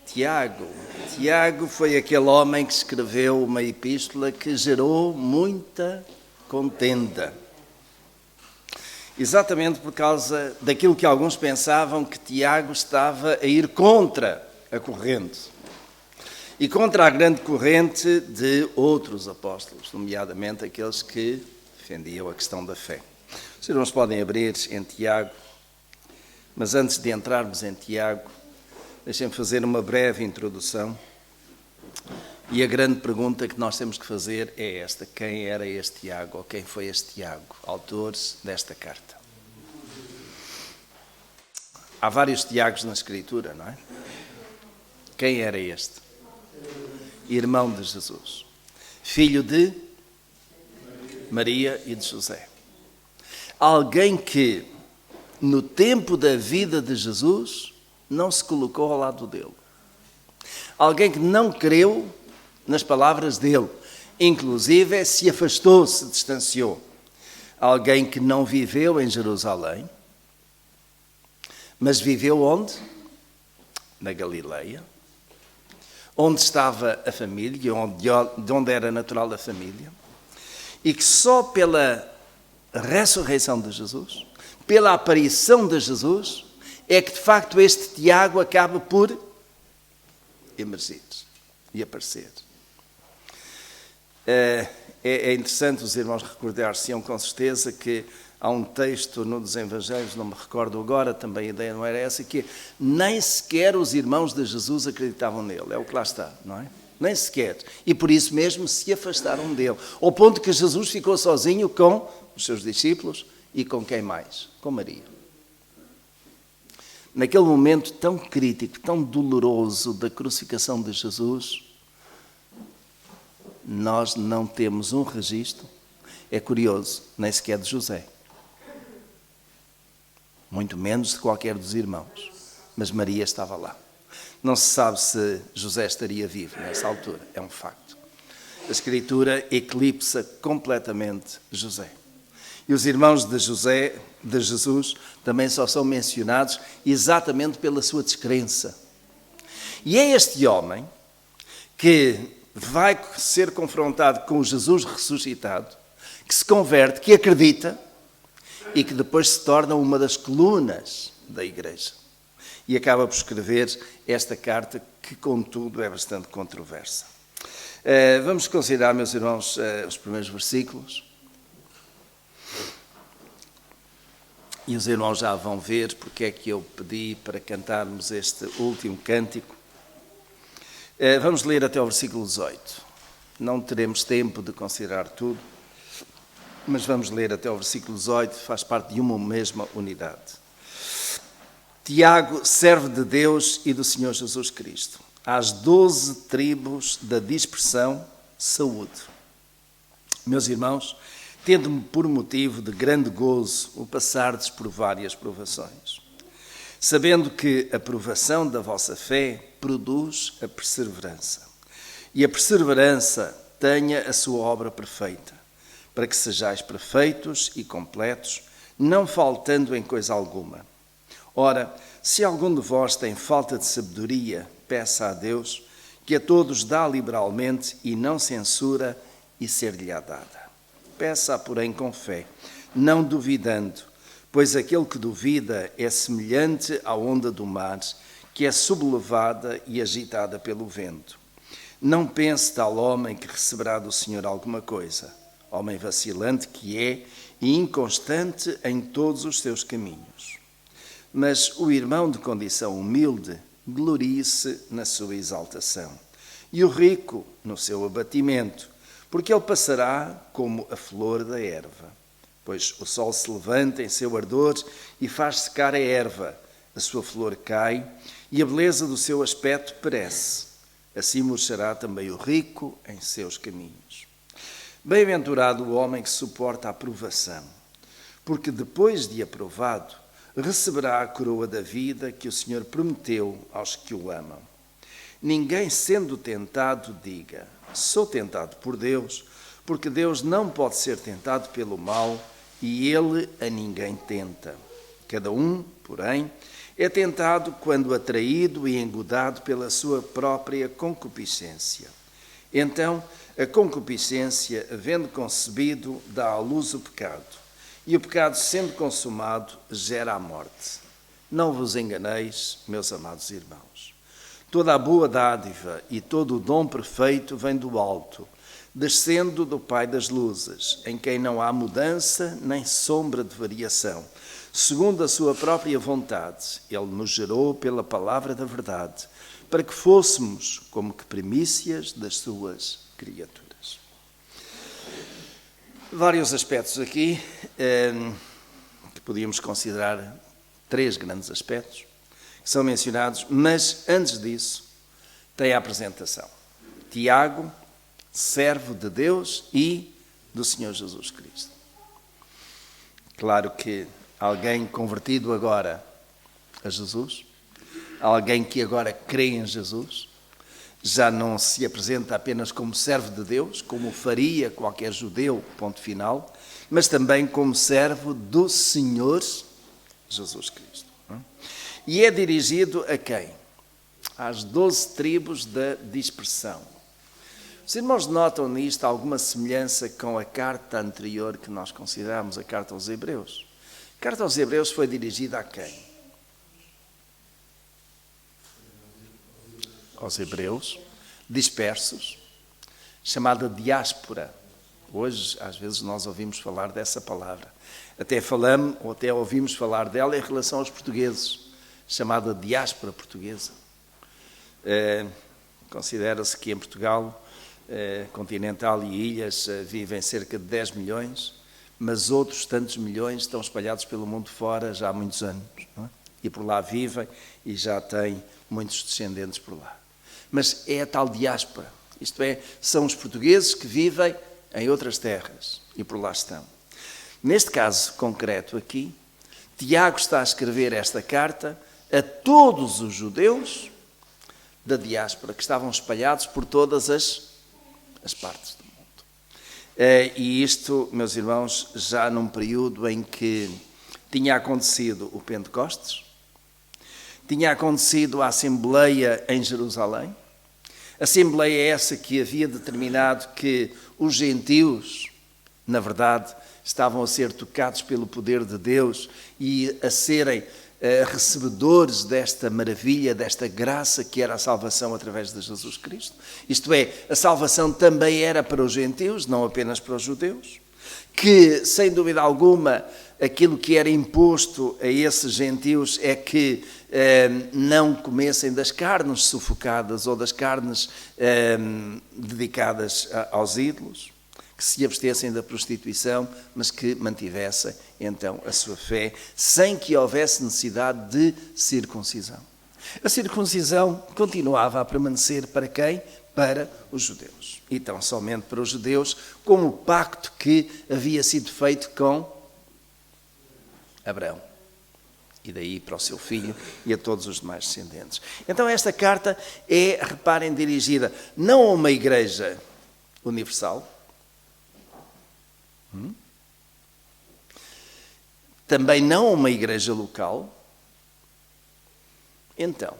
Tiago. Tiago foi aquele homem que escreveu uma epístola que gerou muita contenda. Exatamente por causa daquilo que alguns pensavam que Tiago estava a ir contra a corrente. E contra a grande corrente de outros apóstolos, nomeadamente aqueles que defendiam a questão da fé. Os irmãos podem abrir em Tiago, mas antes de entrarmos em Tiago, deixem-me fazer uma breve introdução. E a grande pergunta que nós temos que fazer é esta: quem era este Tiago, ou quem foi este Tiago, autor desta carta? Há vários Tiagos na Escritura, não é? Quem era este? Irmão de Jesus, filho de Maria e de José. Alguém que, no tempo da vida de Jesus, não se colocou ao lado dele. Alguém que não creu nas palavras dele, inclusive se afastou, se distanciou. Alguém que não viveu em Jerusalém, mas viveu onde? Na Galileia, onde estava a família, de onde era natural a família, e que só pela ressurreição de Jesus, pela aparição de Jesus, é que de facto este Tiago acaba por emergir e aparecer. É interessante os irmãos recordar-se-ão com certeza que há um texto no dos Evangelhos, não me recordo agora, também a ideia não era essa, que nem sequer os irmãos de Jesus acreditavam nele, é o que lá está, não é? Nem sequer. E por isso mesmo se afastaram dele, ao ponto que Jesus ficou sozinho com os seus discípulos e com quem mais? Com Maria. Naquele momento tão crítico, tão doloroso da crucificação de Jesus, nós não temos um registro, é curioso, nem sequer de José. Muito menos de qualquer dos irmãos. Mas Maria estava lá. Não se sabe se José estaria vivo nessa altura, é um facto. A Escritura eclipsa completamente José. E os irmãos de Jesus, também só são mencionados exatamente pela sua descrença. E é este homem que vai ser confrontado com o Jesus ressuscitado, que se converte, que acredita e que depois se torna uma das colunas da igreja. E acaba por escrever esta carta que, contudo, é bastante controversa. Vamos considerar, meus irmãos, os primeiros versículos. E os irmãos já vão ver porque é que eu pedi para cantarmos este último cântico. Vamos ler até o versículo 18. Não teremos tempo de considerar tudo, mas vamos ler até o versículo 18, faz parte de uma mesma unidade. Tiago, servo de Deus e do Senhor Jesus Cristo, às 12 tribos da dispersão, saúde. Meus irmãos, tendo-me por motivo de grande gozo o passardes por várias provações, sabendo que a provação da vossa fé produz a perseverança. E a perseverança tenha a sua obra perfeita, para que sejais perfeitos e completos, não faltando em coisa alguma. Ora, se algum de vós tem falta de sabedoria, peça a Deus, que a todos dá liberalmente e não censura, e ser-lhe-á dada. Peça, porém, com fé, não duvidando, pois aquele que duvida é semelhante à onda do mar, que é sublevada e agitada pelo vento. Não pense tal homem que receberá do Senhor alguma coisa, homem vacilante que é e inconstante em todos os seus caminhos. Mas o irmão de condição humilde glorie-se na sua exaltação, e o rico no seu abatimento, porque ele passará como a flor da erva. Pois o sol se levanta em seu ardor e faz secar a erva, a sua flor cai e a beleza do seu aspecto perece. Assim murchará também o rico em seus caminhos. Bem-aventurado o homem que suporta a provação, porque depois de aprovado, receberá a coroa da vida que o Senhor prometeu aos que o amam. Ninguém sendo tentado diga, sou tentado por Deus, porque Deus não pode ser tentado pelo mal e Ele a ninguém tenta. Cada um, porém, É tentado quando atraído e engodado pela sua própria concupiscência. Então, a concupiscência, havendo concebido, dá à luz o pecado. E o pecado, sendo consumado, gera a morte. Não vos enganeis, meus amados irmãos. Toda a boa dádiva e todo o dom perfeito vem do alto, descendo do Pai das luzes, em quem não há mudança nem sombra de variação. Segundo a sua própria vontade, Ele nos gerou pela palavra da verdade, para que fôssemos como que primícias das suas criaturas. Vários aspectos aqui, que podíamos considerar 3 grandes aspectos, que são mencionados, mas antes disso, tem a apresentação. Tiago, servo de Deus e do Senhor Jesus Cristo. Claro que alguém convertido agora a Jesus, alguém que agora crê em Jesus, já não se apresenta apenas como servo de Deus, como faria qualquer judeu, ponto final, mas também como servo do Senhor Jesus Cristo. E é dirigido a quem? Às 12 tribos da dispersão. Os irmãos notam nisto alguma semelhança com a carta anterior que nós consideramos a carta aos Hebreus? A carta aos Hebreus foi dirigida a quem? Aos Hebreus dispersos, chamada diáspora. Hoje, às vezes, nós ouvimos falar dessa palavra. Até falamos, ou até ouvimos falar dela em relação aos portugueses, chamada diáspora portuguesa. Considera-se que em Portugal continental e ilhas vivem cerca de 10 milhões, mas outros tantos milhões estão espalhados pelo mundo fora já há muitos anos, não é? E por lá vivem e já têm muitos descendentes por lá. Mas é a tal diáspora, isto é, são os portugueses que vivem em outras terras e por lá estão. Neste caso concreto aqui, Tiago está a escrever esta carta a todos os judeus da diáspora que estavam espalhados por todas as partes do mundo. E isto, meus irmãos, já num período em que tinha acontecido o Pentecostes, tinha acontecido a Assembleia em Jerusalém, Assembleia essa que havia determinado que os gentios, na verdade, estavam a ser tocados pelo poder de Deus e a serem recebedores desta maravilha, desta graça que era a salvação através de Jesus Cristo. Isto é, a salvação também era para os gentios, não apenas para os judeus, que, sem dúvida alguma, aquilo que era imposto a esses gentios é que não comessem das carnes sufocadas ou das carnes dedicadas aos ídolos, que se abstessem da prostituição, mas que mantivessem, então, a sua fé, sem que houvesse necessidade de circuncisão. A circuncisão continuava a permanecer para quem? Para os judeus. E tão somente para os judeus, como o pacto que havia sido feito com Abraão. E daí para o seu filho e a todos os demais descendentes. Então esta carta é, reparem, dirigida não a uma igreja universal, também não a uma igreja local. Então,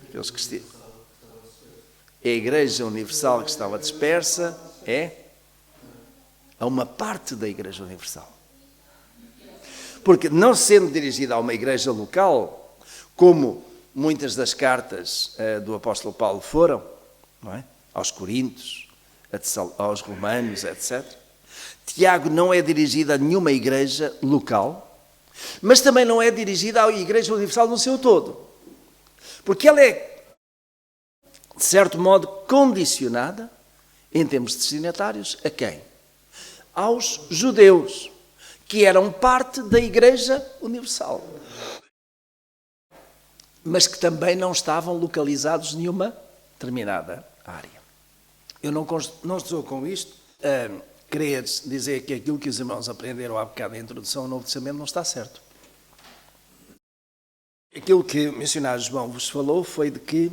aqueles que é a igreja universal que estava dispersa, é a uma parte da igreja universal. Porque não sendo dirigida a uma igreja local, como muitas das cartas do apóstolo Paulo foram, não é? Aos Coríntios, aos Romanos, etc., Tiago não é dirigida a nenhuma igreja local, mas também não é dirigida à igreja universal no seu todo. Porque ela é, de certo modo, condicionada, em termos destinatários, a quem? Aos judeus, que eram parte da igreja universal, mas que também não estavam localizados em nenhuma determinada área. Eu não estou com isto a querer dizer que aquilo que os irmãos aprenderam há bocado na introdução ao Novo Testamento não está certo. Aquilo que o missionário João vos falou foi de que,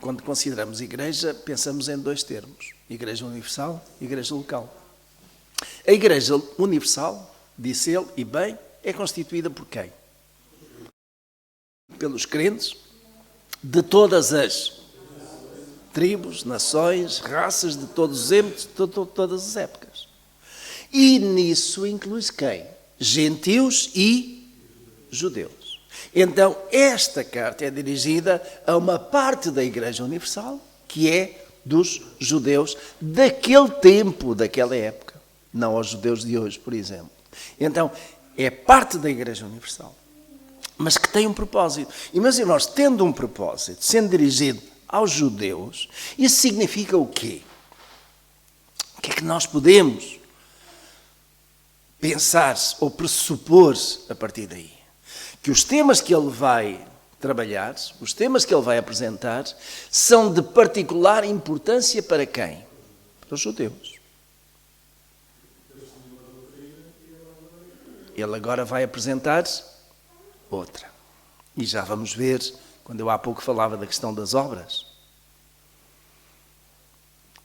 quando consideramos igreja, pensamos em 2 termos: igreja universal e igreja local. A igreja universal, disse ele, e bem, é constituída por quem? pelos crentes de todas as tribos, nações, raças, de todos os âmbitos, de todas as épocas. E nisso inclui-se quem? Gentios e judeus. Então, esta carta é dirigida a uma parte da Igreja Universal, que é dos judeus daquele tempo, daquela época. Não aos judeus de hoje, por exemplo. Então, é parte da Igreja Universal, mas que tem um propósito. E, meus irmãos, tendo um propósito, sendo dirigido aos judeus, isso significa o quê? O que é que nós podemos pensar ou pressupor a partir daí? Que os temas que ele vai trabalhar, os temas que ele vai apresentar, são de particular importância para quem? Para os judeus. Ele agora vai apresentar outra. E já vamos ver, quando eu há pouco falava da questão das obras,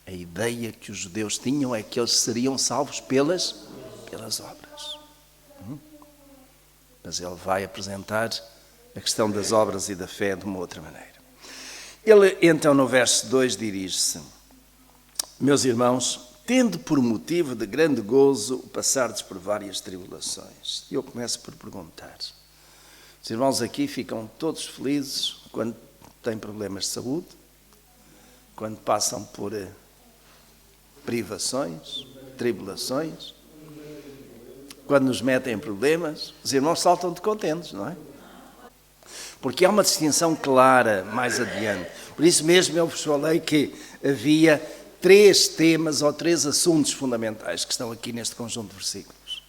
a ideia que os judeus tinham é que eles seriam salvos pelas obras. Mas ele vai apresentar a questão das obras e da fé de uma outra maneira. Ele, então, no verso 2, dirige-se: meus irmãos, tende por motivo de grande gozo o passardes por várias tribulações. E eu começo por perguntar. Os irmãos aqui ficam todos felizes quando têm problemas de saúde, quando passam por privações, tribulações, quando nos metem em problemas. Os irmãos saltam de contentes, não é? Porque há uma distinção clara mais adiante. Por isso mesmo eu vos falei que havia 3 temas ou 3 assuntos fundamentais que estão aqui neste conjunto de versículos.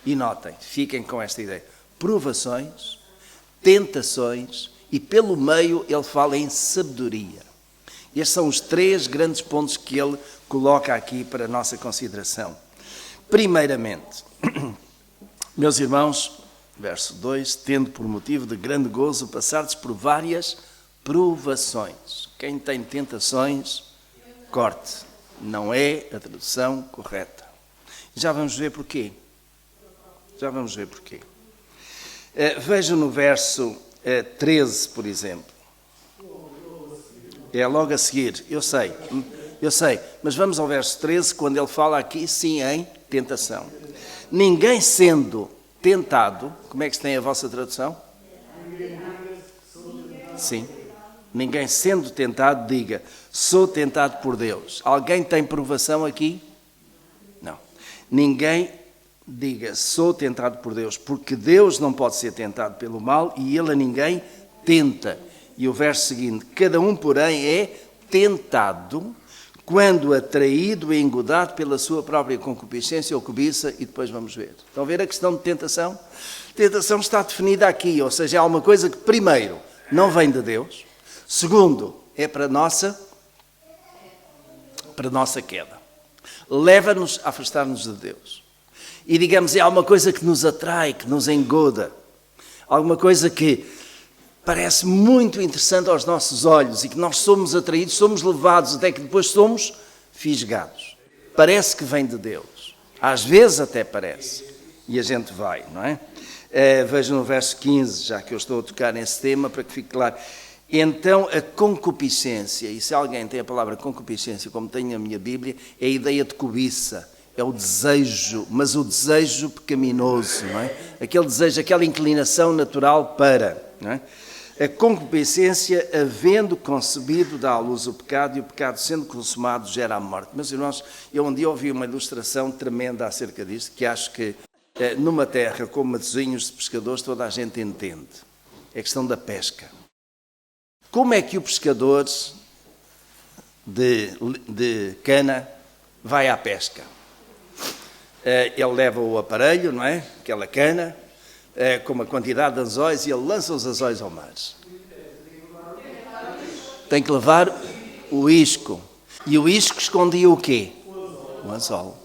E notem, fiquem com esta ideia: provações, tentações e pelo meio ele fala em sabedoria. Estes são os 3 grandes pontos que ele coloca aqui para a nossa consideração. Primeiramente, meus irmãos, verso 2, tendo por motivo de grande gozo passardes por várias provações. Quem tem tentações, corte. Não é a tradução correta. Já vamos ver porquê. Vejam no verso 13, por exemplo. É logo a seguir, eu sei, mas vamos ao verso 13, quando ele fala aqui, sim, em tentação. Ninguém sendo tentado, como é que se tem a vossa tradução? Sim. Ninguém sendo tentado, diga, sou tentado por Deus. Alguém tem provação aqui? Não. Ninguém diga, sou tentado por Deus, porque Deus não pode ser tentado pelo mal e ele a ninguém tenta. E o verso seguinte, cada um, porém, é tentado quando atraído e engodado pela sua própria concupiscência ou cobiça, e depois vamos ver. Estão a ver a questão de tentação? Tentação está definida aqui, ou seja, há uma coisa que, primeiro, não vem de Deus, segundo, é para a nossa queda. Leva-nos a afastar-nos de Deus. E, digamos, é alguma coisa que nos atrai, que nos engoda, alguma coisa que parece muito interessante aos nossos olhos e que nós somos atraídos, somos levados, até que depois somos fisgados. Parece que vem de Deus. Às vezes até parece. E a gente vai, não é? Vejam no verso 15, já que eu estou a tocar nesse tema, para que fique claro. Então, a concupiscência, e se alguém tem a palavra concupiscência, como tem na minha Bíblia, é a ideia de cobiça. É o desejo, mas o desejo pecaminoso, não é? Aquele desejo, aquela inclinação natural para, não é? A concupiscência, havendo concebido, dá à luz o pecado, e o pecado, sendo consumado, gera a morte. Meus irmãos, eu um dia ouvi uma ilustração tremenda acerca disto, que acho que numa terra como Matosinhos de pescadores toda a gente entende. É a questão da pesca. Como é que o pescador de cana vai à pesca? Ele leva o aparelho, não é? Aquela cana, com uma quantidade de anzóis, e ele lança os anzóis ao mar. Tem que levar o isco. E o isco escondia o quê? O anzol.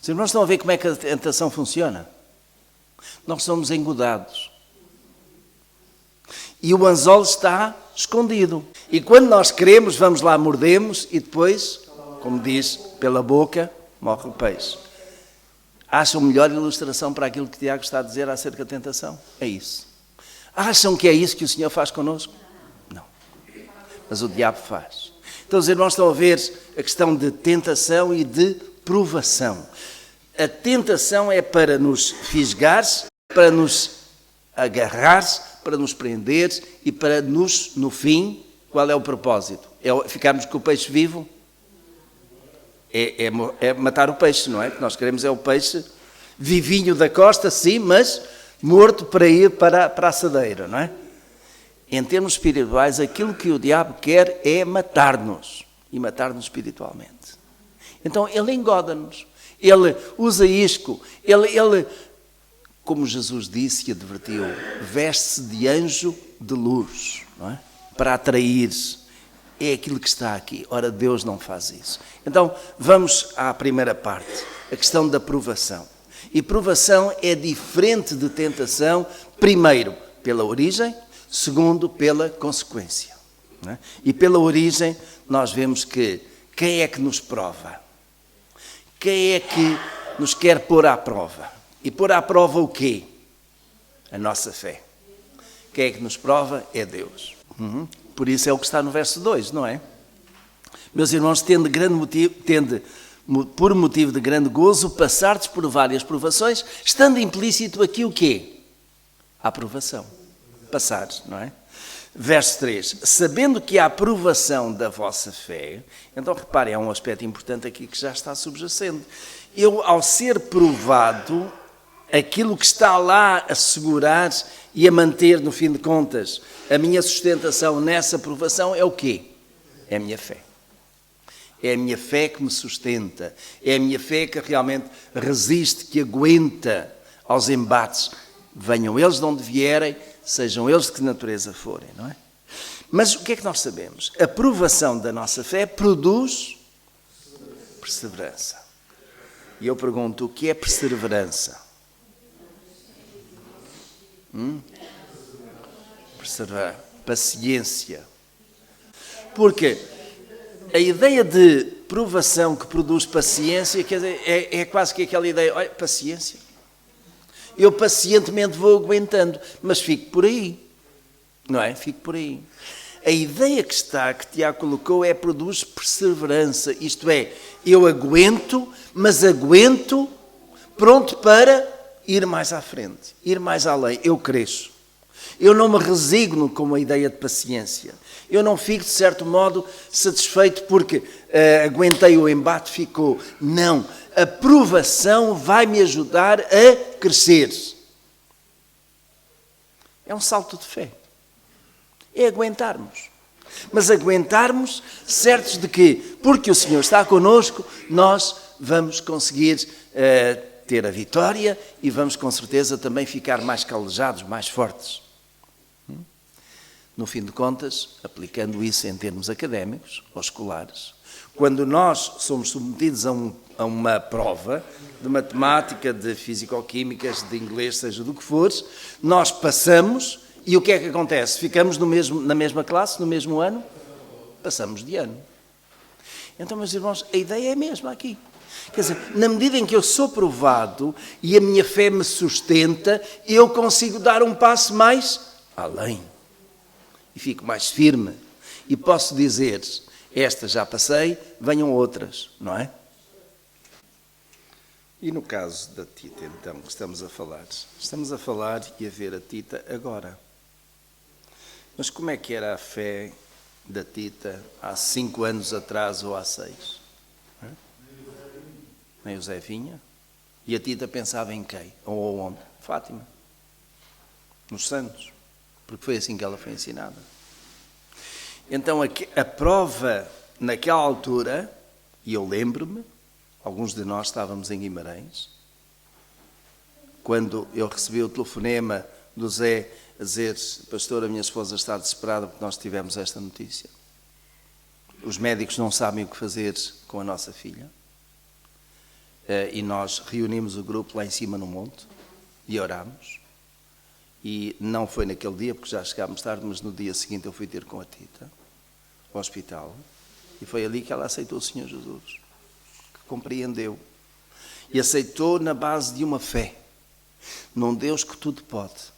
Os irmãos estão a ver como é que a tentação funciona? Nós somos engodados. E o anzol está escondido. E quando nós queremos, vamos lá, mordemos, e depois, como diz, pela boca morre o peixe. Acham melhor ilustração para aquilo que Tiago está a dizer acerca da tentação? É isso. Acham que é isso que o Senhor faz connosco? Não. Mas o diabo faz. Então os irmãos estão a ver a questão de tentação e de provação. A tentação é para nos fisgar, para nos agarrar, para nos prender e para nos, no fim, qual é o propósito? É ficarmos com o peixe vivo? É matar o peixe, não é? O que nós queremos é o peixe vivinho da costa, sim, mas morto para ir para a assadeira, não é? Em termos espirituais, aquilo que o diabo quer é matar-nos, e matar-nos espiritualmente. Então, ele engoda-nos, ele usa isco, ele, como Jesus disse e advertiu, veste-se de anjo de luz, não é? Para atrair. É aquilo que está aqui. Ora, Deus não faz isso. Então, vamos à primeira parte, a questão da provação. E provação é diferente de tentação, primeiro, pela origem, segundo, pela consequência. Não é? E pela origem, nós vemos que quem é que nos prova? Quem é que nos quer pôr à prova? E pôr à prova o quê? A nossa fé. Quem é que nos prova? É Deus. Por isso é o que está no verso 2, não é? Meus irmãos, tende por motivo de grande gozo, passardes por várias provações, estando implícito aqui o quê? A aprovação. Passar, não é? Verso 3. Sabendo que a aprovação da vossa fé... Então, reparem, há um aspecto importante aqui que já está subjacente. Eu, ao ser provado, aquilo que está lá a segurar e a manter, no fim de contas, a minha sustentação nessa provação é o quê? É a minha fé. É a minha fé que me sustenta. É a minha fé que realmente resiste, que aguenta aos embates. Venham eles de onde vierem, sejam eles de que natureza forem, não é? Mas o que é que nós sabemos? A provação da nossa fé produz perseverança. E eu pergunto, o que é perseverança? Perseverar, paciência. Porque a ideia de provação que produz paciência, quer dizer, é quase que aquela ideia, olha, paciência. Eu pacientemente vou aguentando, mas fico por aí, não é? Fico por aí. A ideia que Tiago colocou produz perseverança, isto é, eu aguento, mas aguento pronto para ir mais à frente, ir mais além, eu cresço. Eu não me resigno com a ideia de paciência. Eu não fico, de certo modo, satisfeito porque aguentei o embate, ficou. Não. A provação vai me ajudar a crescer. É um salto de fé. É aguentarmos. Mas aguentarmos certos de que, porque o Senhor está connosco, nós vamos conseguir ter a vitória e vamos com certeza também ficar mais calejados, mais fortes. No fim de contas, aplicando isso em termos académicos ou escolares, quando nós somos submetidos a uma prova de matemática, de fisicoquímicas, de inglês, seja do que for, nós passamos e o que é que acontece? Ficamos na mesma classe, no mesmo ano? Passamos de ano. Então, meus irmãos, a ideia é a mesma aqui. Quer dizer, na medida em que eu sou provado e a minha fé me sustenta, eu consigo dar um passo mais além. E fico mais firme. E posso dizer, esta já passei, venham outras, não é? E no caso da Tita, então, que estamos a falar e a ver a Tita agora. Mas como é que era a fé da Tita há 5 anos atrás ou há 6? Nem o Zé vinha. E a Tita pensava em quem? Ou onde? Fátima. Nos santos. Porque foi assim que ela foi ensinada. Então a prova naquela altura, e eu lembro-me, alguns de nós estávamos em Guimarães, quando eu recebi o telefonema do Zé a dizer, pastor, a minha esposa está desesperada porque nós tivemos esta notícia. Os médicos não sabem o que fazer com a nossa filha. E nós reunimos o grupo lá em cima no monte e orámos. E não foi naquele dia, porque já chegámos tarde, mas no dia seguinte eu fui ter com a Tita, ao hospital, e foi ali que ela aceitou o Senhor Jesus, que compreendeu. E aceitou na base de uma fé, num Deus que tudo pode,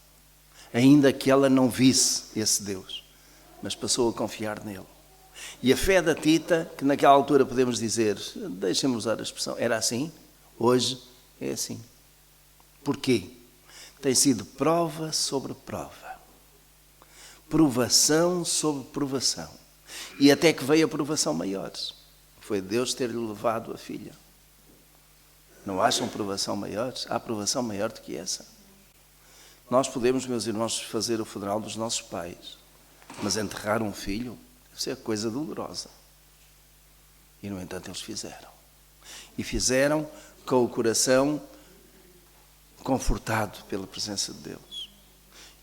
ainda que ela não visse esse Deus, mas passou a confiar nele. E a fé da Tita, que naquela altura podemos dizer, deixem-me usar a expressão, era assim, hoje é assim. Porquê? Tem sido prova sobre prova, provação sobre provação, e até que veio a provação maiores. Foi Deus ter-lhe levado a filha. Não acham provação maiores? Há provação maior do que essa? Nós podemos, meus irmãos, fazer o funeral dos nossos pais, mas enterrar um filho deve ser coisa dolorosa. E, no entanto, eles fizeram. E fizeram com o coração confortado pela presença de Deus.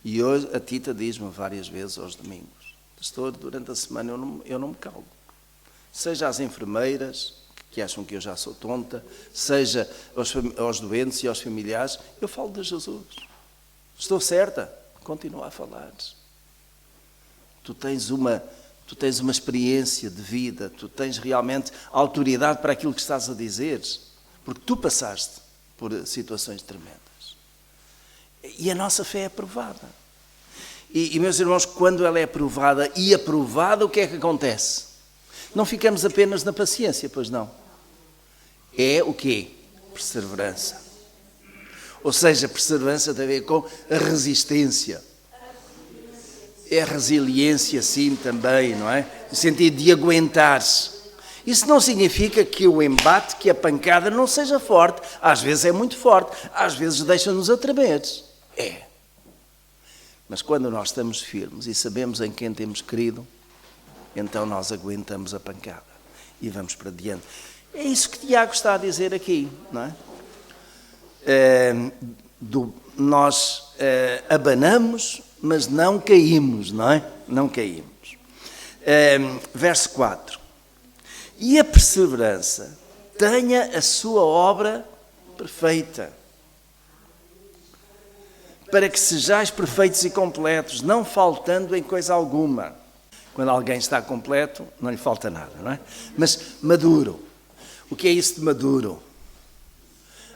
E hoje a Tita diz-me várias vezes aos domingos, pastor, durante a semana eu não me calmo. Seja às enfermeiras, que acham que eu já sou tonta, seja aos doentes e aos familiares, eu falo de Jesus. Estou certa? Continua a falar. Tu tens uma experiência de vida, tu tens realmente autoridade para aquilo que estás a dizer, porque tu passaste por situações tremendas. E a nossa fé é aprovada. E meus irmãos, quando ela é aprovada e aprovada, o que é que acontece? Não ficamos apenas na paciência, pois não. É o quê? Perseverança. Ou seja, perseverança tem a ver com a resistência. É a resiliência, sim, também, não é? No sentido de aguentar-se. Isso não significa que o embate, que a pancada não seja forte. Às vezes é muito forte, às vezes deixa-nos a tremer. É. Mas quando nós estamos firmes e sabemos em quem temos querido, então nós aguentamos a pancada e vamos para diante. É isso que Tiago está a dizer aqui, não é? Nós abanamos, mas não caímos, não é? Não caímos. Verso 4. E a perseverança tenha a sua obra perfeita, para que sejais perfeitos e completos, não faltando em coisa alguma. Quando alguém está completo, não lhe falta nada, não é? Mas maduro. O que é isso de maduro?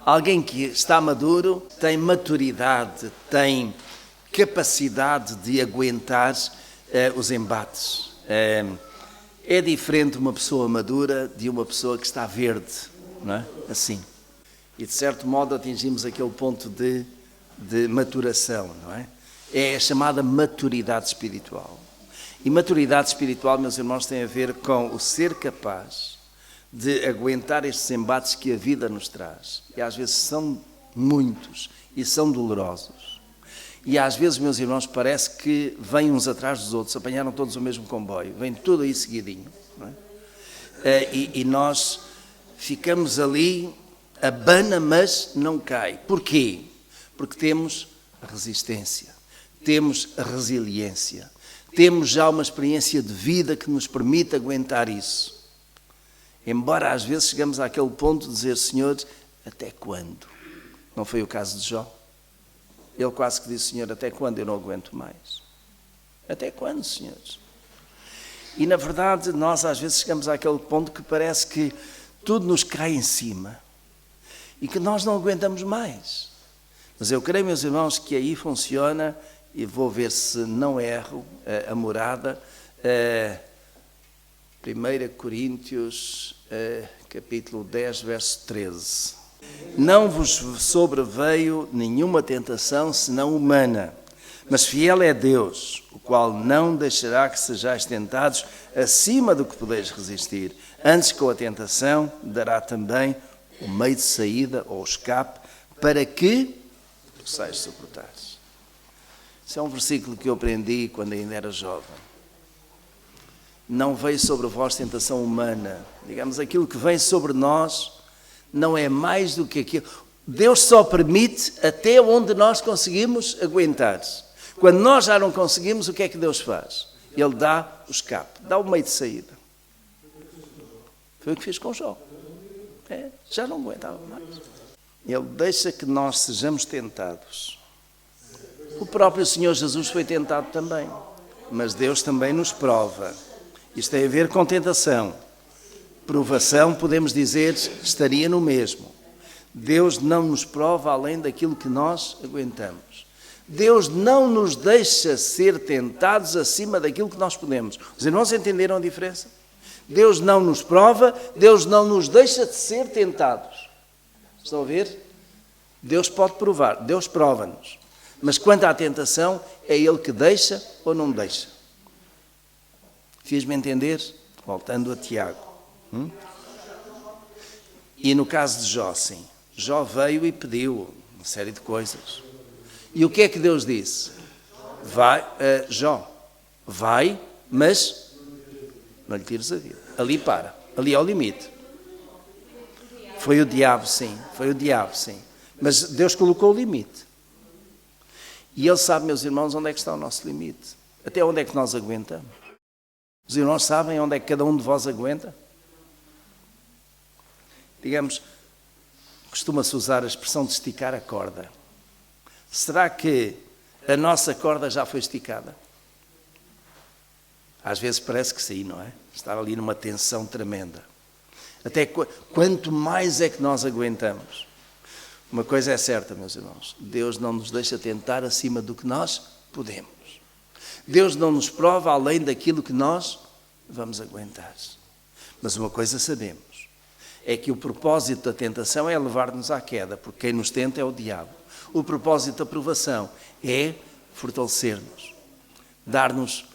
Alguém que está maduro tem maturidade, tem capacidade de aguentar os embates. É diferente uma pessoa madura de uma pessoa que está verde, não é? Assim. E de certo modo atingimos aquele ponto de maturação, não é? É a chamada maturidade espiritual. E maturidade espiritual, meus irmãos, tem a ver com o ser capaz de aguentar estes embates que a vida nos traz. E às vezes são muitos e são dolorosos. E às vezes, meus irmãos, parece que vêm uns atrás dos outros, apanharam todos o mesmo comboio, vem tudo aí seguidinho. Não é? E nós ficamos ali, abana, mas não cai. Porquê? Porque temos a resistência, temos a resiliência, temos já uma experiência de vida que nos permite aguentar isso. Embora às vezes chegamos àquele ponto de dizer, Senhor, até quando? Não foi o caso de Jó? Ele quase que disse, Senhor, até quando eu não aguento mais? Até quando, Senhor? E na verdade nós às vezes chegamos àquele ponto que parece que tudo nos cai em cima e que nós não aguentamos mais. Mas eu creio, meus irmãos, que aí funciona, e vou ver se não erro, a morada, 1 Coríntios, capítulo 10, verso 13. Não vos sobreveio nenhuma tentação senão humana, mas fiel é Deus, o qual não deixará que sejais tentados acima do que podeis resistir. Antes, com a tentação, dará também o meio de saída ou escape, para que possais suportar. Isso é um versículo que eu aprendi quando ainda era jovem. Não veio sobre vós tentação humana. Digamos, aquilo que vem sobre nós não é mais do que aquilo. Deus só permite até onde nós conseguimos aguentar. Quando nós já não conseguimos, o que é que Deus faz? Ele dá o escape, dá o meio de saída. Foi o que fez com Jó. Já não aguentava mais. Ele deixa que nós sejamos tentados. O próprio Senhor Jesus foi tentado também, mas Deus também nos prova. Isto tem a ver com tentação. Provação, podemos dizer, estaria no mesmo. Deus não nos prova além daquilo que nós aguentamos. Deus não nos deixa ser tentados acima daquilo que nós podemos. Os irmãos entenderam a diferença? Deus não nos prova, Deus não nos deixa de ser tentados. Estão a ver? Deus pode provar, Deus prova-nos. Mas quanto à tentação, é Ele que deixa ou não deixa. Fiz-me entender? Voltando a Tiago. E no caso de Jó, sim. Jó veio e pediu uma série de coisas. E o que é que Deus disse? Vai, Jó, vai, mas não lhe tires a vida. Ali para, ali é o limite. Foi o diabo, sim. Foi o diabo, sim. Mas Deus colocou o limite. E Ele sabe, meus irmãos, onde é que está o nosso limite. Até onde é que nós aguentamos. Os irmãos sabem onde é que cada um de vós aguenta? Digamos, costuma-se usar a expressão de esticar a corda. Será que a nossa corda já foi esticada? Às vezes parece que sim, não é? Está ali numa tensão tremenda. Até quanto mais é que nós aguentamos? Uma coisa é certa, meus irmãos. Deus não nos deixa tentar acima do que nós podemos. Deus não nos prova além daquilo que nós vamos aguentar. Mas uma coisa sabemos. É que o propósito da tentação é levar-nos à queda, porque quem nos tenta é o diabo. O propósito da provação é fortalecer-nos, dar-nos,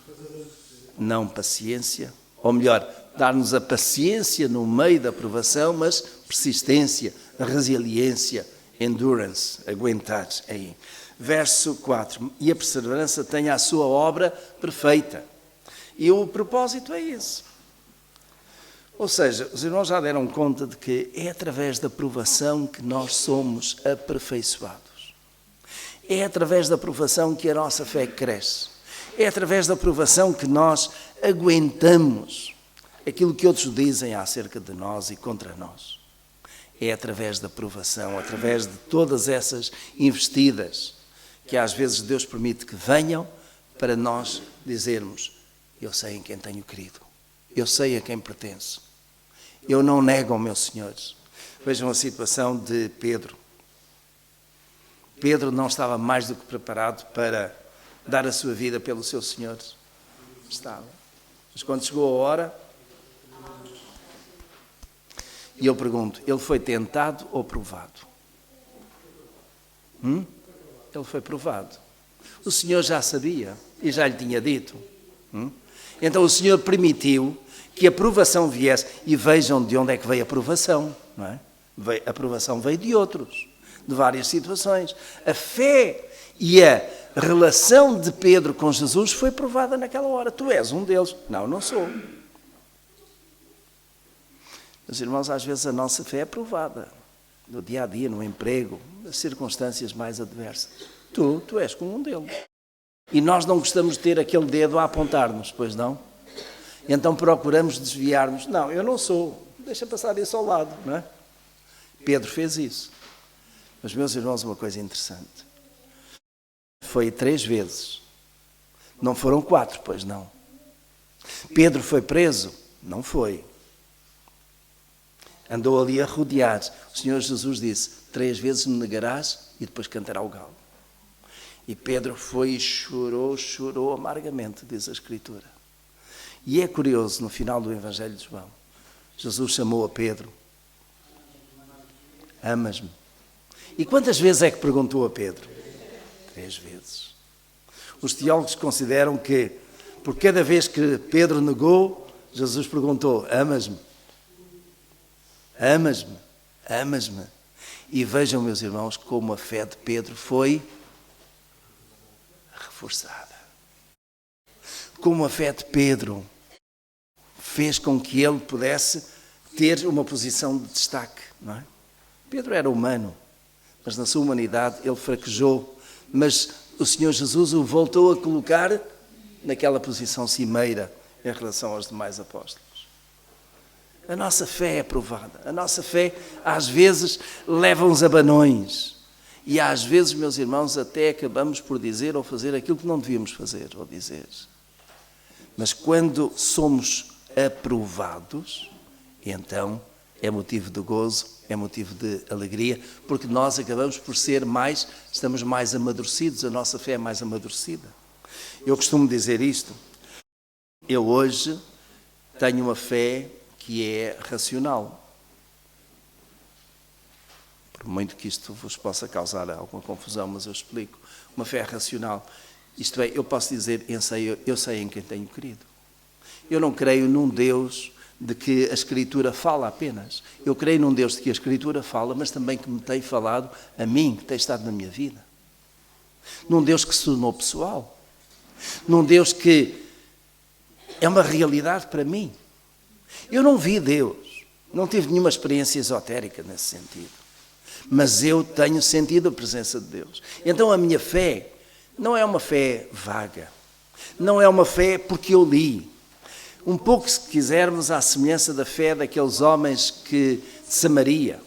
não paciência, ou melhor, dar-nos a paciência no meio da provação, mas persistência, resiliência, endurance, aguentar aí. Verso 4, e a perseverança tem a sua obra perfeita. E o propósito é esse. Ou seja, os irmãos já deram conta de que é através da provação que nós somos aperfeiçoados. É através da provação que a nossa fé cresce. É através da provação que nós aguentamos aquilo que outros dizem acerca de nós e contra nós. É através da provação, através de todas essas investidas que às vezes Deus permite que venham para nós dizermos: eu sei em quem tenho crido, eu sei a quem pertenço, eu não nego ao meu Senhor. Vejam a situação de Pedro. Pedro não estava mais do que preparado para dar a sua vida pelo seu Senhor. Estava. Mas quando chegou a hora, e eu pergunto, ele foi tentado ou provado? Ele foi provado. O Senhor já sabia e já lhe tinha dito. Então o Senhor permitiu que a provação viesse. E vejam de onde é que veio a provação, não é? A provação veio de outros, de várias situações. A fé e a relação de Pedro com Jesus foi provada naquela hora. Tu és um deles. Não, não sou. Meus irmãos, às vezes a nossa fé é provada. No dia a dia, no emprego, nas circunstâncias mais adversas. Tu és como um deles. E nós não gostamos de ter aquele dedo a apontar-nos, pois não? Então procuramos desviar-nos. Não, eu não sou. Deixa passar isso ao lado, não é? Pedro fez isso. Mas, meus irmãos, uma coisa interessante. Foi 3 vezes. Não foram 4, pois não. Pedro foi preso? Não foi. Andou ali a rodear. O Senhor Jesus disse: 3 vezes me negarás e depois cantará o galo. E Pedro foi e chorou amargamente, diz a Escritura. E é curioso, no final do Evangelho de João, Jesus chamou a Pedro: amas-me? E quantas vezes é que perguntou a Pedro? 3 vezes. Os teólogos consideram que, por cada vez que Pedro negou, Jesus perguntou: amas-me? Amas-me? Amas-me? E vejam, meus irmãos, como a fé de Pedro foi reforçada. Como a fé de Pedro fez com que ele pudesse ter uma posição de destaque, não é? Pedro era humano, mas na sua humanidade ele fraquejou. Mas o Senhor Jesus o voltou a colocar naquela posição cimeira em relação aos demais apóstolos. A nossa fé é provada. A nossa fé, às vezes, leva-nos a banões. E às vezes, meus irmãos, até acabamos por dizer ou fazer aquilo que não devíamos fazer ou dizer. Mas quando somos aprovados, então é motivo de gozo, é motivo de alegria, porque nós acabamos por estamos mais amadurecidos, a nossa fé é mais amadurecida. Eu costumo dizer isto, eu hoje tenho uma fé que é racional. Por muito que isto vos possa causar alguma confusão, mas eu explico. Uma fé racional. Isto é, eu posso dizer, eu sei em quem tenho crido. Eu não creio num Deus de que a Escritura fala apenas. Eu creio num Deus de que a Escritura fala, mas também que me tem falado a mim, que tem estado na minha vida. Num Deus que se tornou pessoal. Num Deus que é uma realidade para mim. Eu não vi Deus. Não tive nenhuma experiência esotérica nesse sentido. Mas eu tenho sentido a presença de Deus. Então a minha fé não é uma fé vaga. Não é uma fé porque eu li. Um pouco, se quisermos, à semelhança da fé daqueles homens de Samaria,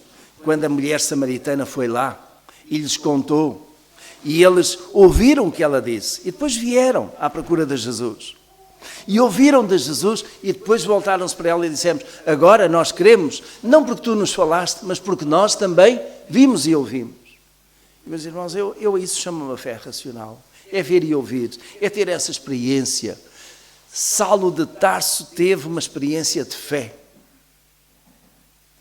quando a mulher samaritana foi lá e lhes contou, e eles ouviram o que ela disse, e depois vieram à procura de Jesus. E ouviram de Jesus e depois voltaram-se para ela e dissemos, agora nós queremos, não porque tu nos falaste, mas porque nós também vimos e ouvimos. Meus irmãos, isso chama uma fé racional. É ver e ouvir, é ter essa experiência. Saulo de Tarso teve uma experiência de fé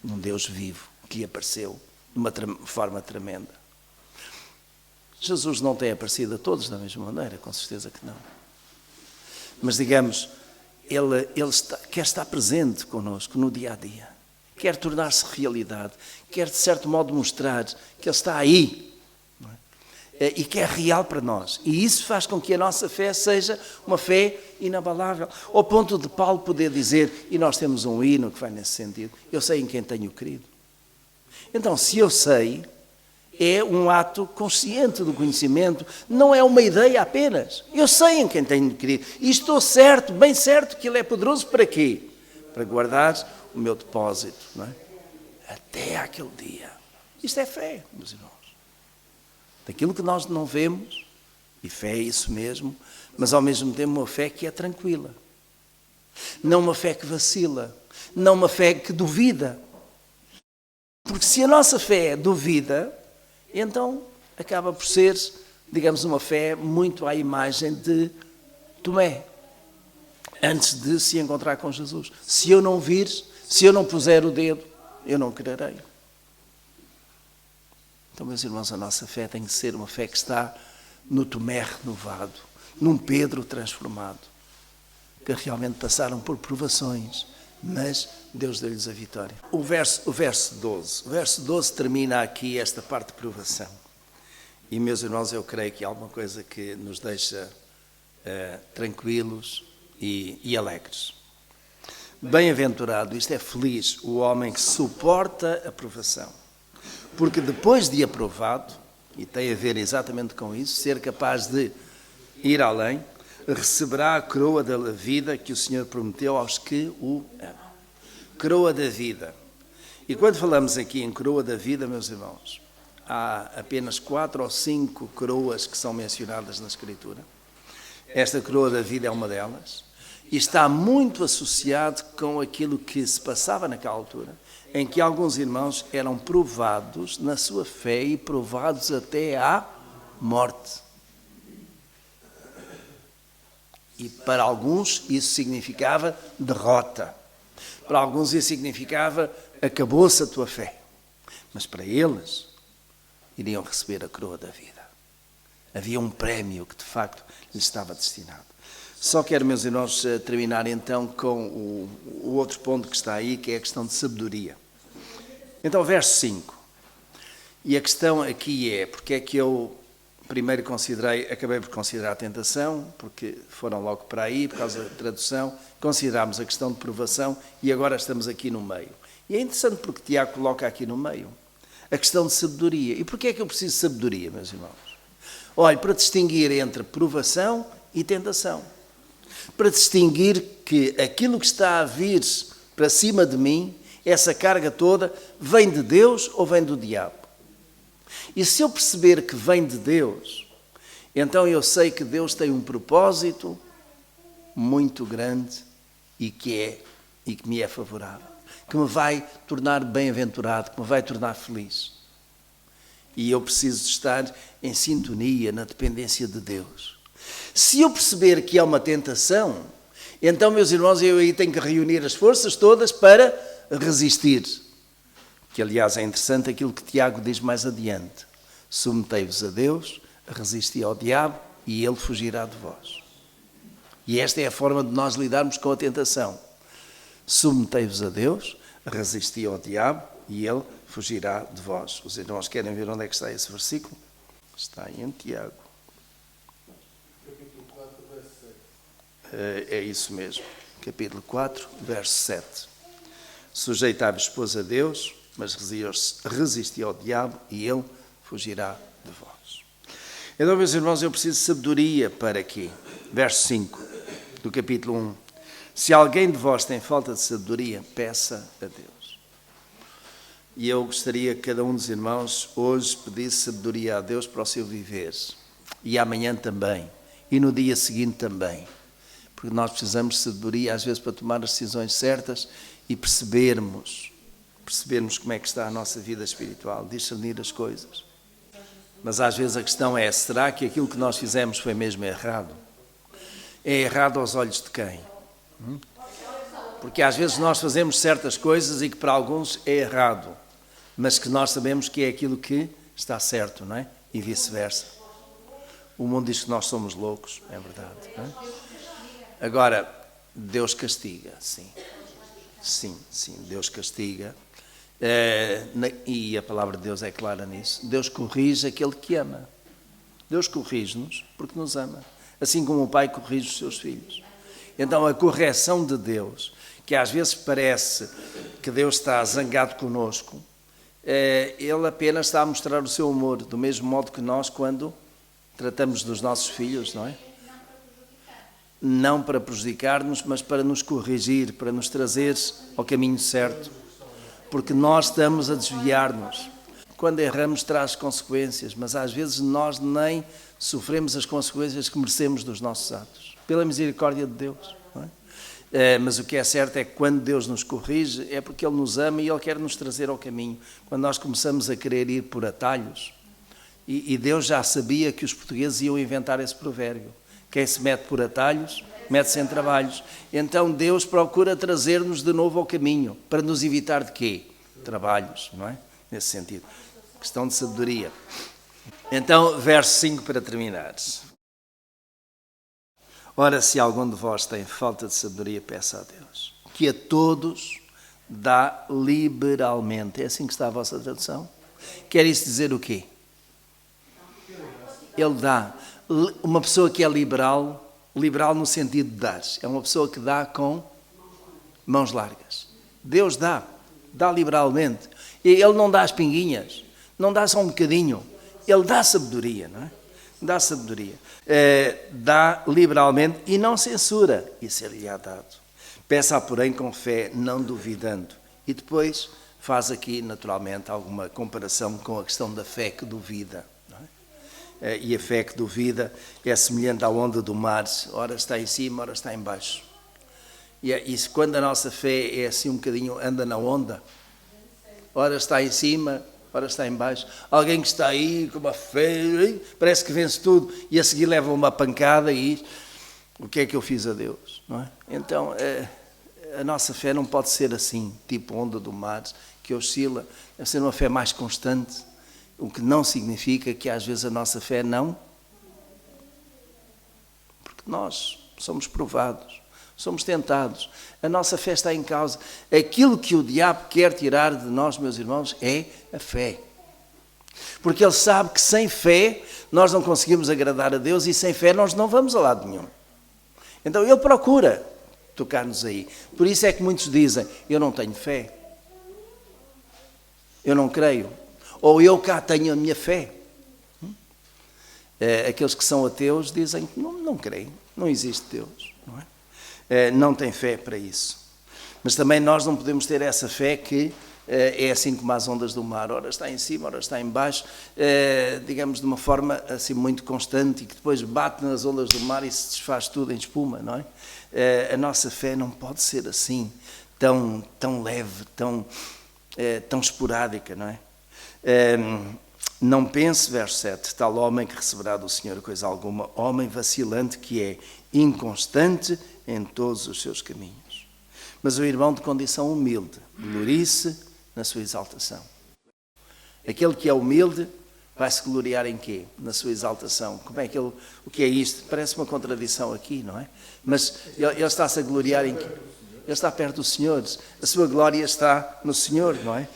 num Deus vivo que apareceu de uma forma tremenda. Jesus não tem aparecido a todos da mesma maneira, com certeza que não. Mas, digamos, ele quer estar presente connosco no dia a dia, quer tornar-se realidade, quer de certo modo mostrar que Ele está aí. E que é real para nós. E isso faz com que a nossa fé seja uma fé inabalável. Ao ponto de Paulo poder dizer, e nós temos um hino que vai nesse sentido, eu sei em quem tenho crido. Então, se eu sei, é um ato consciente do conhecimento, não é uma ideia apenas. Eu sei em quem tenho crido. E estou certo, bem certo, que Ele é poderoso para quê? Para guardar o meu depósito, não é? Até aquele dia. Isto é fé, meus irmãos. Daquilo que nós não vemos, e fé é isso mesmo, mas ao mesmo tempo uma fé que é tranquila. Não uma fé que vacila, não uma fé que duvida. Porque se a nossa fé duvida, então acaba por ser, digamos, uma fé muito à imagem de Tomé, antes de se encontrar com Jesus. Se eu não vir, se eu não puser o dedo, eu não crerei. Então, meus irmãos, a nossa fé tem que ser uma fé que está no Tomé renovado, num Pedro transformado, que realmente passaram por provações, mas Deus deu-lhes a vitória. O verso 12 termina aqui esta parte de provação. E, meus irmãos, eu creio que há alguma coisa que nos deixa tranquilos e alegres. Bem-aventurado, isto é feliz, o homem que suporta a provação. Porque depois de aprovado, e tem a ver exatamente com isso, ser capaz de ir além, receberá a coroa da vida que o Senhor prometeu aos que o amam. Coroa da vida. E quando falamos aqui em coroa da vida, meus irmãos, há apenas 4 ou 5 coroas que são mencionadas na Escritura. Esta coroa da vida é uma delas. E está muito associado com aquilo que se passava naquela altura, em que alguns irmãos eram provados na sua fé e provados até à morte. E para alguns isso significava derrota. Para alguns isso significava acabou-se a tua fé. Mas para eles iriam receber a coroa da vida. Havia um prémio que de facto lhes estava destinado. Só quero, meus irmãos, terminar então com o outro ponto que está aí, que é a questão de sabedoria. Então, verso 5. E a questão aqui é, porque é que eu primeiro acabei por considerar a tentação, porque foram logo para aí, por causa da tradução, considerámos a questão de provação e agora estamos aqui no meio. E é interessante porque Tiago coloca aqui no meio a questão de sabedoria. E porquê é que eu preciso de sabedoria, meus irmãos? Olha, para distinguir entre provação e tentação. Para distinguir que aquilo que está a vir para cima de mim, essa carga toda, vem de Deus ou vem do diabo. E se eu perceber que vem de Deus, então eu sei que Deus tem um propósito muito grande e que me é favorável. que me vai tornar bem-aventurado, que me vai tornar feliz. E eu preciso estar em sintonia, na dependência de Deus. Se eu perceber que há uma tentação, então, meus irmãos, eu aí tenho que reunir as forças todas para resistir. Que, aliás, é interessante aquilo que Tiago diz mais adiante. Submetei-vos a Deus, resisti ao diabo e ele fugirá de vós. E esta é a forma de nós lidarmos com a tentação. Submetei-vos a Deus, resisti ao diabo e ele fugirá de vós. Os irmãos querem ver onde é que está esse versículo? Está em Tiago. Capítulo 4, verso 7. É isso mesmo. Capítulo 4, verso 7. Sujeitai-vos, pois, a Deus, mas resisti ao diabo e ele fugirá de vós. Então, meus irmãos, eu preciso de sabedoria para quê? Verso 5 do capítulo 1. Se alguém de vós tem falta de sabedoria, peça a Deus. E eu gostaria que cada um dos irmãos hoje pedisse sabedoria a Deus para o seu viver. E amanhã também. E no dia seguinte também. Porque nós precisamos de sabedoria às vezes para tomar as decisões certas e percebermos como é que está a nossa vida espiritual, discernir as coisas. Mas às vezes a questão é, será que aquilo que nós fizemos foi mesmo errado? É errado aos olhos de quem? Porque às vezes nós fazemos certas coisas e que para alguns é errado, mas que nós sabemos que é aquilo que está certo, não é? E vice-versa. O mundo diz que nós somos loucos, é verdade. Não é? Agora, Deus castiga, sim. Sim, Deus castiga. E a palavra de Deus é clara nisso. Deus corrige aquele que ama. Deus corrige-nos porque nos ama. Assim como o pai corrige os seus filhos. Então a correção de Deus, que às vezes parece que Deus está zangado connosco, Ele apenas está a mostrar o seu amor, do mesmo modo que nós quando tratamos dos nossos filhos, não é? Não para prejudicar-nos, mas para nos corrigir, para nos trazer ao caminho certo. Porque nós estamos a desviar-nos. Quando erramos traz consequências, mas às vezes nós nem sofremos as consequências que merecemos dos nossos atos. Pela misericórdia de Deus. Não é? Mas o que é certo é que quando Deus nos corrige é porque Ele nos ama e Ele quer nos trazer ao caminho. Quando nós começamos a querer ir por atalhos, e Deus já sabia que os portugueses iam inventar esse provérbio. Quem se mete por atalhos, mete-se em trabalhos. Então Deus procura trazer-nos de novo ao caminho, para nos evitar de quê? Trabalhos, não é? Nesse sentido. Questão de sabedoria. Então, verso 5 para terminar. Ora, se algum de vós tem falta de sabedoria, peça a Deus, que a todos dá liberalmente. É assim que está a vossa tradução? Quer isso dizer o quê? Ele dá. Uma pessoa que é liberal no sentido de dar, é uma pessoa que dá com mãos largas. Deus dá liberalmente. E Ele não dá as pinguinhas, não dá só um bocadinho, Ele dá sabedoria, não é? Dá sabedoria. Dá liberalmente e não censura, e ser-lhe-á dado. Peça, porém, com fé, não duvidando. E depois faz aqui, naturalmente, alguma comparação com a questão da fé que duvida. E a fé que duvida é semelhante à onda do mar, ora está em cima, ora está em baixo. E quando a nossa fé é assim um bocadinho, anda na onda, ora está em cima, ora está em baixo. Alguém que está aí com uma fé, parece que vence tudo, e a seguir leva uma pancada e o que é que eu fiz a Deus? Não é? Então, a nossa fé não pode ser assim, tipo onda do mar, que oscila, deve ser uma fé mais constante. O que não significa que às vezes a nossa fé não, porque nós somos provados, somos tentados, a nossa fé está em causa. Aquilo que o diabo quer tirar de nós, meus irmãos, é a fé. Porque ele sabe que sem fé nós não conseguimos agradar a Deus e sem fé nós não vamos a lado nenhum. Então ele procura tocar-nos aí. Por isso é que muitos dizem, eu não tenho fé, eu não creio. Ou eu cá tenho a minha fé. Aqueles que são ateus dizem que não creem, não existe Deus. Não é? Não tem fé para isso. Mas também nós não podemos ter essa fé que é assim como as ondas do mar. Ora está em cima, ora está em baixo, digamos de uma forma assim muito constante e que depois bate nas ondas do mar e se desfaz tudo em espuma. Não é? A nossa fé não pode ser assim. tão leve, tão esporádica, não é? Não pense, verso 7, tal homem que receberá do Senhor coisa alguma, homem vacilante que é inconstante em todos os seus caminhos. Mas o irmão de condição humilde, glorie-se na sua exaltação. Aquele que é humilde vai se gloriar em quê? Na sua exaltação. Como é que o que é isto? Parece uma contradição aqui, não é? Mas ele está-se a gloriar em quê? Ele está perto do Senhor. A sua glória está no Senhor, não é?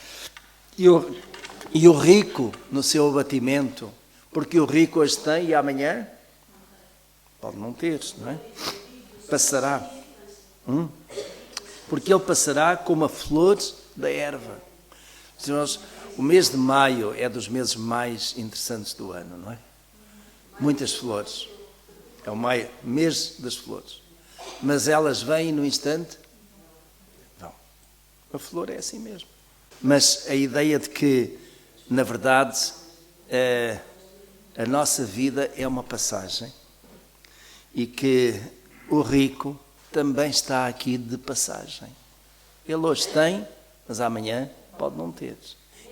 E o rico no seu abatimento, porque o rico hoje tem e amanhã pode não ter, não é? Passará. Porque ele passará como a flor da erva. O mês de maio é dos meses mais interessantes do ano, não é? Muitas flores. É o mês das flores. Mas elas vêm no instante? Não. A flor é assim mesmo. Mas a ideia de que, na verdade, a nossa vida é uma passagem e que o rico também está aqui de passagem. Ele hoje tem, mas amanhã pode não ter.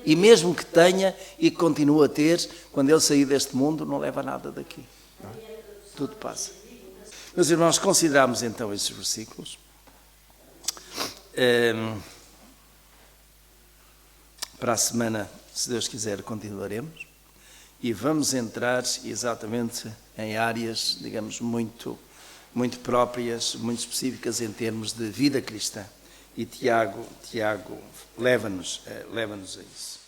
E mesmo que tenha e que continue a ter, quando ele sair deste mundo, não leva nada daqui. Não é? Tudo passa. Meus irmãos, consideramos então esses versículos. Para a semana, se Deus quiser, continuaremos. E vamos entrar exatamente em áreas, digamos, muito próprias, muito específicas em termos de vida cristã. E Tiago leva-nos a isso.